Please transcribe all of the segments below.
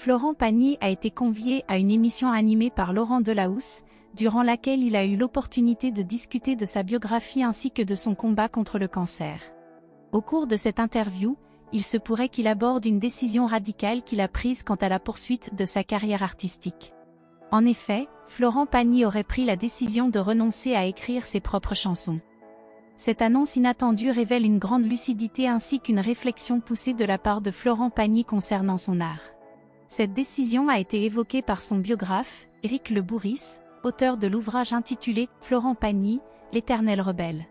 Florent Pagny a été convié à une émission animée par Laurent Delahousse, durant laquelle il a eu l'opportunité de discuter de sa biographie ainsi que de son combat contre le cancer. Au cours de cette interview, il se pourrait qu'il aborde une décision radicale qu'il a prise quant à la poursuite de sa carrière artistique. En effet, Florent Pagny aurait pris la décision de renoncer à écrire ses propres chansons. Cette annonce inattendue révèle une grande lucidité ainsi qu'une réflexion poussée de la part de Florent Pagny concernant son art. Cette décision a été évoquée par son biographe, Éric Le Bourris, auteur de l'ouvrage intitulé « Florent Pagny, l'éternel rebelle ».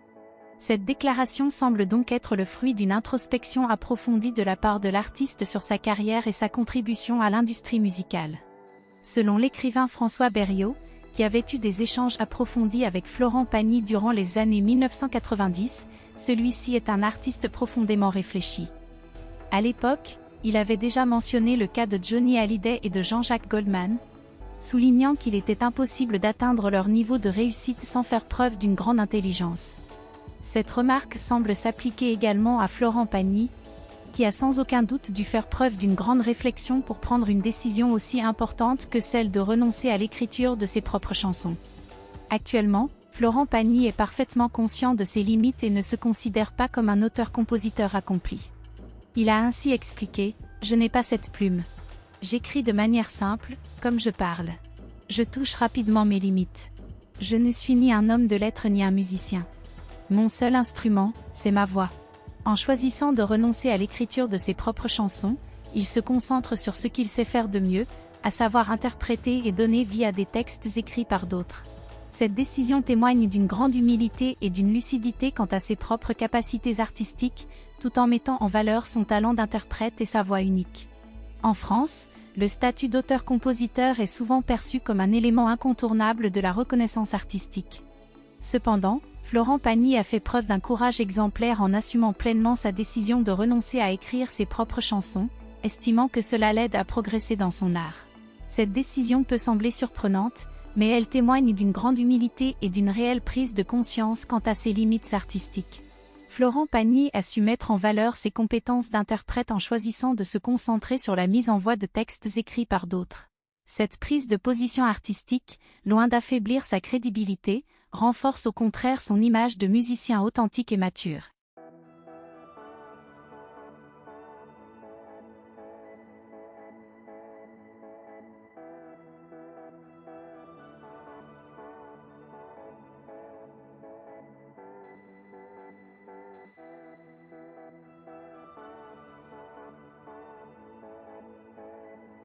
Cette déclaration semble donc être le fruit d'une introspection approfondie de la part de l'artiste sur sa carrière et sa contribution à l'industrie musicale. Selon l'écrivain François Berriot, qui avait eu des échanges approfondis avec Florent Pagny durant les années 1990, celui-ci est un artiste profondément réfléchi. À l'époque, il avait déjà mentionné le cas de Johnny Hallyday et de Jean-Jacques Goldman, soulignant qu'il était impossible d'atteindre leur niveau de réussite sans faire preuve d'une grande intelligence. Cette remarque semble s'appliquer également à Florent Pagny, qui a sans aucun doute dû faire preuve d'une grande réflexion pour prendre une décision aussi importante que celle de renoncer à l'écriture de ses propres chansons. Actuellement, Florent Pagny est parfaitement conscient de ses limites et ne se considère pas comme un auteur-compositeur accompli. Il a ainsi expliqué « Je n'ai pas cette plume. J'écris de manière simple, comme je parle. Je touche rapidement mes limites. Je ne suis ni un homme de lettres ni un musicien. Mon seul instrument, c'est ma voix. » En choisissant de renoncer à l'écriture de ses propres chansons, il se concentre sur ce qu'il sait faire de mieux, à savoir interpréter et donner vie à des textes écrits par d'autres. Cette décision témoigne d'une grande humilité et d'une lucidité quant à ses propres capacités artistiques, tout en mettant en valeur son talent d'interprète et sa voix unique. En France, le statut d'auteur-compositeur est souvent perçu comme un élément incontournable de la reconnaissance artistique. Cependant, Florent Pagny a fait preuve d'un courage exemplaire en assumant pleinement sa décision de renoncer à écrire ses propres chansons, estimant que cela l'aide à progresser dans son art. Cette décision peut sembler surprenante, mais elle témoigne d'une grande humilité et d'une réelle prise de conscience quant à ses limites artistiques. Florent Pagny a su mettre en valeur ses compétences d'interprète en choisissant de se concentrer sur la mise en voix de textes écrits par d'autres. Cette prise de position artistique, loin d'affaiblir sa crédibilité, renforce au contraire son image de musicien authentique et mature.